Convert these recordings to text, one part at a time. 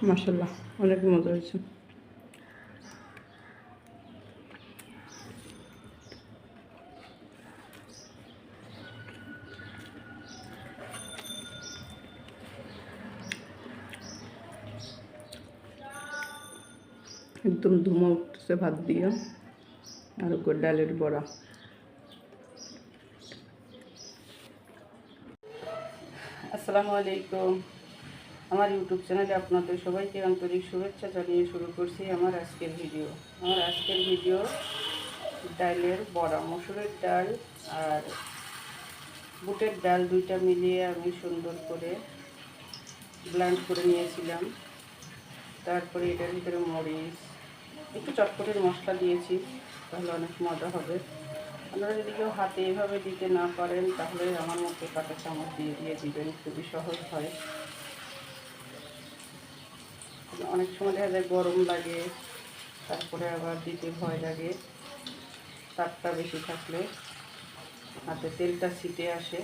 মাশাআল্লাহ, অনেক মজা হয়েছে। একদম ধুমা উঠতেছে ভাত দিয়ে, আর ডালের বড়া। আসসালামু আলাইকুম। আমার ইউটিউব চ্যানেলে আপনাদের সবাইকে আন্তরিক শুভেচ্ছা জানিয়ে শুরু করছি আমার আজকের ভিডিও। আমার আজকের ভিডিও ডালের বড়া, মসুরের ডাল আর বুটের ডাল দুইটা মিলিয়ে আমি সুন্দর করে ব্লেন্ড করে নিয়েছিলাম। তারপরে এটার ভিতরে মরিচ, একটু চটপটির মশলা দিয়েছি, তাহলে অনেক মজা হবে। আপনারা যদি কেউ হাতে এভাবে দিতে না পারেন তাহলে আমার মতো কাঁটা চামচ দিয়ে দিবেন, খুবই সহজ হয়। অনেক সময় দেখা যায় গরম লাগে, তারপরে আবার দিতে ভয় লাগে, তাপটা বেশি থাকলে হাতে তেলটা ছিটে আসে,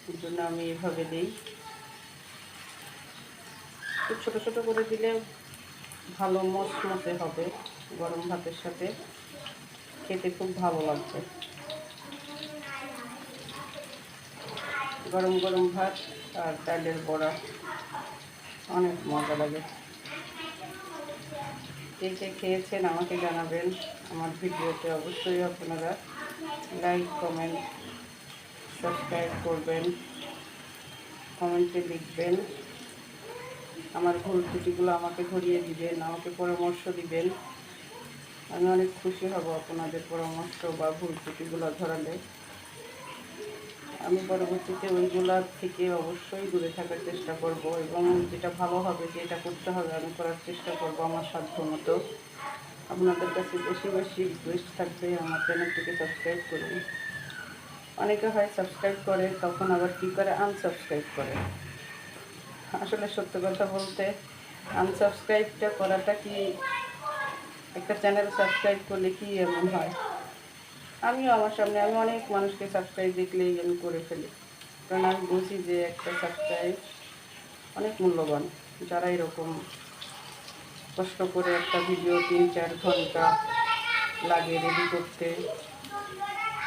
এই জন্য আমি এভাবে দিই। খুব ছোটো ছোটো করে দিলে ভালো মচমচে হবে, গরম ভাতের সাথে খেতে খুব ভালো লাগবে। গরম গরম ভাত আর ডালের বড়া অনেক মজা লাগে। কে কে খেয়েছেন আমাকে জানাবেন। আমার ভিডিওতে অবশ্যই আপনারা লাইক, কমেন্ট, সাবস্ক্রাইব করবেন, কমেন্টে লিখবেন, আমার ভুল ত্রুটিগুলো আমাকে ধরিয়ে দিবেন, আমাকে পরামর্শ দিবেন। আমি অনেক খুশি হব আপনাদের পরামর্শ বা ভুল ত্রুটিগুলো ধরালে। আমি পরবর্তীতে ওইগুলোর থেকে অবশ্যই দূরে থাকার চেষ্টা করব, এবং যেটা ভালো হবে, যেটা করতে হবে আমি করার চেষ্টা করব আমার সাধ্য মতো। আপনাদের কাছে বেশি বেশি রিকোয়েস্ট থাকবে আমার চ্যানেলটিকে সাবস্ক্রাইব করুন। অনেকে হয় সাবস্ক্রাইব করে, তখন আবার কী করে আনসাবস্ক্রাইব করে। আসলে সত্য কথা বলতে আনসাবস্ক্রাইবটা করাটা কি, একটা চ্যানেল সাবস্ক্রাইব করলে কি এমন হয়? আমিও আমার সামনে আমি অনেক মানুষকে সাবস্ক্রাইব দেখলেই আমি করে ফেলি, কারণ আমি বুঝি যে একটা সাবস্ক্রাইব অনেক মূল্যবান। যারা এরকম কষ্ট করে একটা ভিডিও 3-4 ঘন্টা লাগে রেডি করতে,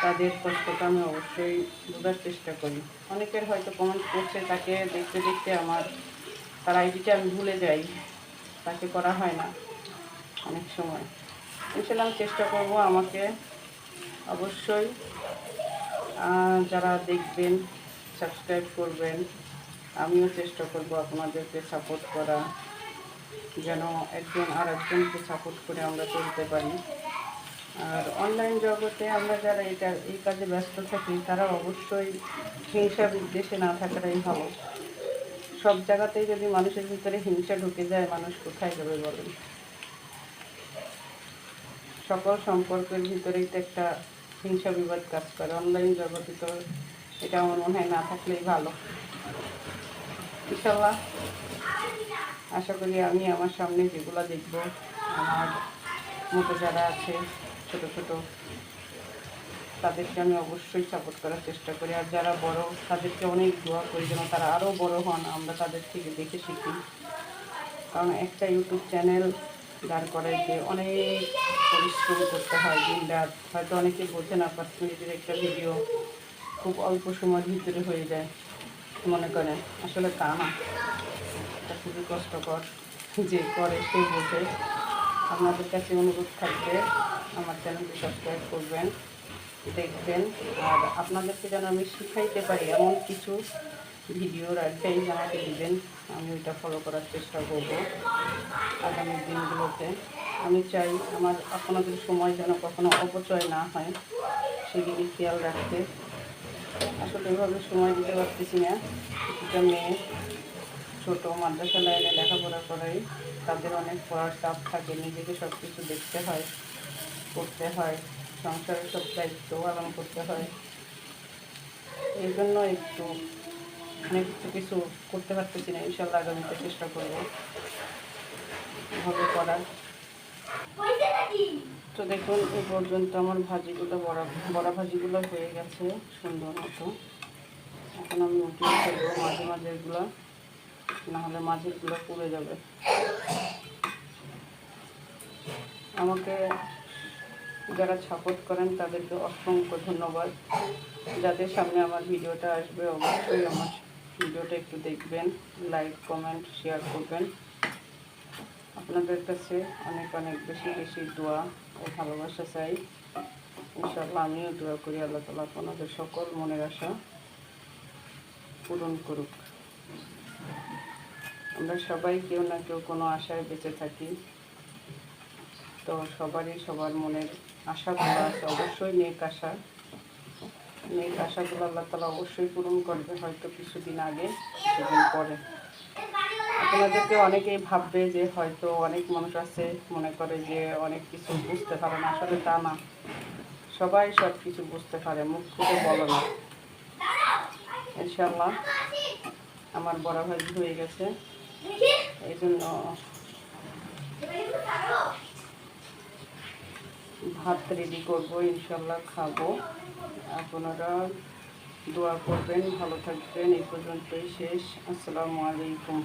তাদের কষ্টটা আমি অবশ্যই বোঝার চেষ্টা করি। অনেকের হয়তো কমেন্ট করছে, তাকে দেখতে দেখতে তার আইডিটা আমি ভুলে যাই, তাকে করা হয় না অনেক সময়। ইনশাআল্লাহ আমি চেষ্টা করব, আমাকে অবশ্যই যারা দেখবেন সাবস্ক্রাইব করবেন। আমিও চেষ্টা করব আপনাদেরকে সাপোর্ট করা, যেন একজন আর একজনকে সাপোর্ট করে আমরা চলতে পারি। আর অনলাইন জগতে আমরা যারা এই কাজে ব্যস্ত থাকি, তারা অবশ্যই হিংসা বিদ্বেষে না থাকাটাই ভালো। সব জায়গাতেই যদি মানুষের ভিতরে হিংসা ঢুকে যায়, মানুষ কোথায় যাবে বলেন? সকল সম্পর্কের ভিতরেই তো একটা হিংসা বিবাদ কাজ করে। অনলাইন জগতে তো এটা আমার মনে হয় না থাকলেই ভালো। ইনশাল্লাহ আশা করি আমি আমার সামনে যেগুলো দেখব, আমার মতো যারা আছে ছোট ছোট, তাদেরকে আমি অবশ্যই সাপোর্ট করার চেষ্টা করি। আর যারা বড়, তাদেরকে অনেক দোয়া করি যেন তারা আরও বড় হন, আমরা তাদের থেকে দেখে শিখি। কারণ একটা ইউটিউব চ্যানেল দাঁড় করাইতে অনেক পরিশ্রম করতে হয়, দিন রাত। হয়তো অনেকে বোঝে না, 5 মিনিটের একটা ভিডিও খুব অল্প সময়ের ভিতরে হয়ে যায় মনে করেন, আসলে তা না। এটা খুবই কষ্টকর, যে করে সে বোঝে। আপনাদের কাছে অনুরোধ থাকবে, আমার চ্যানেলটি সাবস্ক্রাইব করবেন, দেখবেন। আর আপনাদেরকে যেন আমি শিখাইতে পারি এমন কিছু ভিডিওর অ্যাডভাইস আমাকে দিবেন, আমি ওইটা ফলো করার চেষ্টা করব আগামী দিনগুলোতে। আমি চাই আমার আপনাদের সময় যেন কখনো অপচয় না হয়, সেদিকে খেয়াল রাখতে। আসলে এভাবে সময় দিতে পারতেছি না। একটা মেয়ে ছোটো মাদ্রাসা লাইনে লেখাপড়া করাই, তাদের অনেক পড়ার চাপ থাকে, নিজেকে সব কিছু দেখতে হয়, করতে হয়, সংসারের সব দায়িত্ব পালন করতে হয়। এই জন্য একটু অনেক কিছু করতে পারতেছি না। ইনশাল্লাহ আগামীতে চেষ্টা করবো ভালো করার। তো দেখুন, এই পর্যন্ত আমার ভাজিগুলো বড়া ভাজিগুলো হয়ে গেছে সুন্দর মতো। এখন আমি উঠিয়ে ফেলবো মাঝে মাঝে এগুলো। নাহলে মাঝেরগুলো পুড়ে যাবে। আমাকে যারা সাপোর্ট করেন তাদেরকে অসংখ্য ধন্যবাদ। যাদের সামনে আমার ভিডিওটা আসবে অবশ্যই আমার ভিডিওটা একটু দেখবেন, লাইক কমেন্ট শেয়ার করবেন। আপনাদের কাছে অনেক অনেক বেশি বেশি দোয়া ও ভালোবাসা চাই। ইনশাআল্লাহ আমিও দোয়া করি আল্লাহ তাআলা আপনাদের সকল মনের আশা পূরণ করুক। আমরা সবাই কেউ না কেউ কোনো আশায় বেঁচে থাকি, তো সবার মনের আশাগুলো আছে, অবশ্যই নেক আশাগুলো আল্লাহ তাআলা অবশ্যই পূরণ করবে, হয়তো কিছুদিন আগে কিছুদিন পরে। আপনাদেরকে অনেকেই ভাববে যে হয়তো অনেক মানুষ আছে মনে করে যে অনেক কিছু বুঝতে পারে না, আসলে তা না। সবাই সব কিছু বুঝতে পারে, মুখ ফুটে বলে না। ইনশাআল্লাহ আমার বড় ভাই হয়ে গেছে, এই জন্য ভাত রেডি করবো, ইনশাআল্লাহ খাবো। আপনারা দোয়া করবেন, ভালো থাকবেন। এই পর্যন্তই শেষ। আসসালামু আলাইকুম।